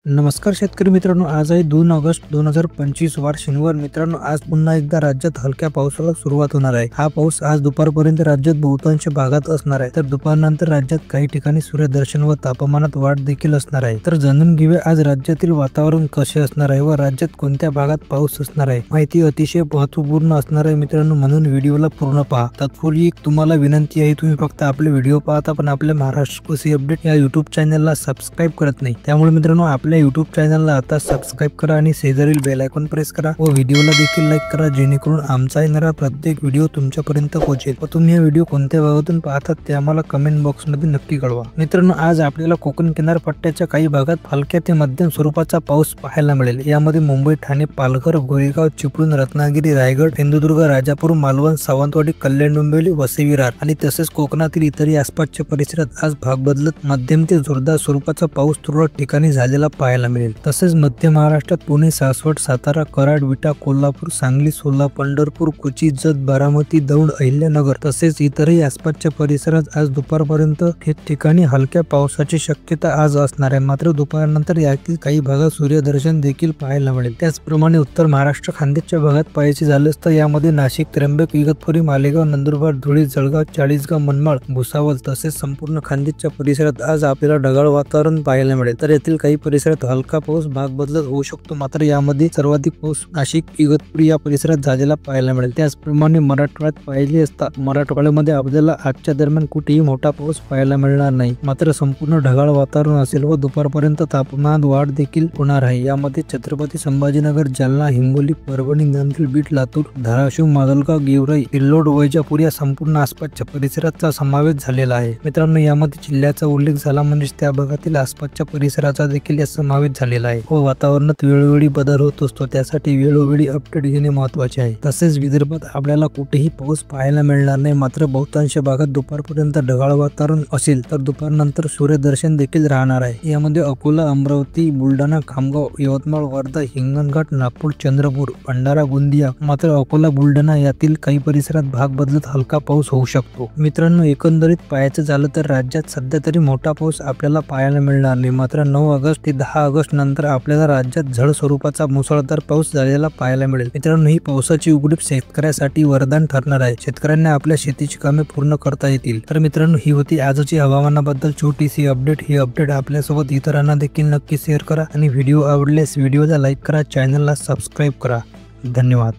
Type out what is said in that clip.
नमस्कार शेतकरी मित्रांनो, आज आहे 2 ऑगस्ट 2025 वार शनिवार. मित्रांनो, आज पुन्हा एकदा राज्यात हलक्या पावसाला सुरुवात होणार आहे. हा पाऊस आज दुपारपर्यंत राज्यात बहुतांश भागात असणार आहे, तर दुपारनंतर राज्यात काही ठिकाणी सूर्यदर्शन व तापमानात वाढ देखील असणार आहे. तर जाणून घेऊया आज राज्यातील वातावरण कसे असणार आहे व राज्यात कोणत्या भागात पाऊस असणार आहे. माहिती अतिशय महत्वपूर्ण असणार आहे मित्रांनो, म्हणून व्हिडिओला पूर्ण पहा. तत्पूर्वी एक तुम्हाला विनंती आहे, तुम्ही फक्त आपले व्हिडिओ पाहता पण आपल्या महाराष्ट्र कृषी अपडेट या युट्यूब चॅनलला सबस्क्राईब करत नाही. त्यामुळे मित्रांनो, आपल्या युट्यूब चॅनलला आता सबस्क्राईब करा आणि शेजारील बेल आयकॉन प्रेस करा व व्हिडिओला देखील लाईक करा, जेणेकरून आमचा येणारा प्रत्येक व्हिडिओ तुमच्यापर्यंत पोहोचेल. व तुम्ही हा व्हिडिओ कोणत्या भागातून पाहतात ते आम्हाला कमेंट बॉक्स मध्ये नक्की कळवा. मित्रांनो, आज आपल्याला कोकण किनारपट्ट्याच्या काही भागात हलक्या ते मध्यम स्वरूपाचा पाऊस पाहायला मिळेल. यामध्ये मुंबई, ठाणे, पालघर, गोरेगाव, चिपळूण, रत्नागिरी, रायगड, सिंधुदुर्ग, राजापूर, मालवण, सावंतवाडी, कल्याण, डोंबिवली, वसई विरार आणि तसेच कोकणातील इतरही आसपासच्या परिसरात आज भाग बदलत मध्यम ते जोरदार स्वरूपाचा पाऊस तुरळक ठिकाणी झालेला पाहायला मिळेल. तसेच मध्य महाराष्ट्रात पुणे, सासवड, सातारा, कराड, विटा, कोल्हापूर, सांगली, सोलापूर, पंढरपूर, कोची, जत, बारामती, दौंड, अहिल्यानगर तसेच इतरही आसपासच्या परिसरात आज दुपारपर्यंत ठिकठिकाणी हलक्या पावसाची शक्यता आज असणार आहे. मात्र दुपारनंतर यातील काही भागात सूर्यदर्शन देखील पाहायला मिळेल. त्याचप्रमाणे उत्तर महाराष्ट्र खानदेशच्या भागात पाहायचे झाल्यास तर यामध्ये नाशिक, त्र्यंबक, इगतपुरी, मालेगाव, नंदुरबार, धुळे, जळगाव, चाळीसगाव, मनमाड, भुसावळ तसेच संपूर्ण खानदेशच्या परिसरात आज आपल्याला ढगाळ वातावरण पाहायला मिळेल. तर येथील काही परिसरात हलका पाऊस भाग बदलत होऊ शकतो. मात्र यामध्ये सर्वाधिक पाऊस नाशिक, इगतपुरी या परिसरात झालेला पाहायला मिळेल. त्याचप्रमाणे मराठवाड्यात पाहिले असता मराठवाड्यामध्ये आपल्याला आजच्या दरम्यान कुठेही मोठा पाऊस पाहायला मिळणार नाही. मात्र संपूर्ण ढगाळ वातावरण असेल व दुपारपर्यंत तापमानात वाढ देखील होणार आहे. यामध्ये छत्रपती संभाजीनगर, जालना, हिंगोली, परभणी, नांदेड, बीड, लातूर, धाराशिव, माजलगाव, गेवराई, सिल्लोड, वैजापूर या संपूर्ण आसपासच्या परिसराचा समावेश झालेला आहे. मित्रांनो, यामध्ये जिल्ह्याचा उल्लेख झाला म्हणजे त्या भागातील आसपासच्या परिसराचा देखील या समावेश झालेला आहे. व वातावरणात वेळोवेळी बदल होत असतो, त्यासाठी वेळोवेळी अपडेट घेणे महत्वाचे आहे. तसेच विदर्भात आपल्याला कुठेही पाऊस पाहायला मिळणार नाही. मात्र बहुतांश भागात दुपारपर्यंत ढगाळ वातावरण असेल तर दुपारनंतर सूर्यदर्शन देखील राहणार आहे. यामध्ये अकोला, अमरावती, बुलढाणा, खामगाव, यवतमाळ, वर्धा, हिंगणघाट, नागपूर, चंद्रपूर, भंडारा, गोंदिया. मात्र अकोला, बुलढाणा यातील काही परिसरात भाग बदलत हलका पाऊस होऊ शकतो. मित्रांनो, एकंदरीत पाहायचं झालं तर राज्यात सध्या तरी मोठा पाऊस आपल्याला पाहायला मिळणार नाही. मात्र 9 ऑगस्ट ते 10 ऑगस्ट नंतर आपल्याला राज्यात झड स्वरूपाचा मुसळधार पाऊस झालेला पाहायला मिळेल. मित्रांनो, ही पावसाची उघडीप शेतकऱ्यासाठी वरदान ठरणार आहे. शेतकऱ्यांना आपल्या शेतीची कामे पूर्ण करता येतील. तर मित्रांनो, ही होती आजची हवामानाबद्दल छोटीशी अपडेट. ही अपडेट आपल्यासोबत इतरांना देखील नक्की शेअर करा आणि व्हिडिओ आवडल्यास व्हिडिओला लाईक करा, चॅनलला सबस्क्राईब करा. धन्यवाद.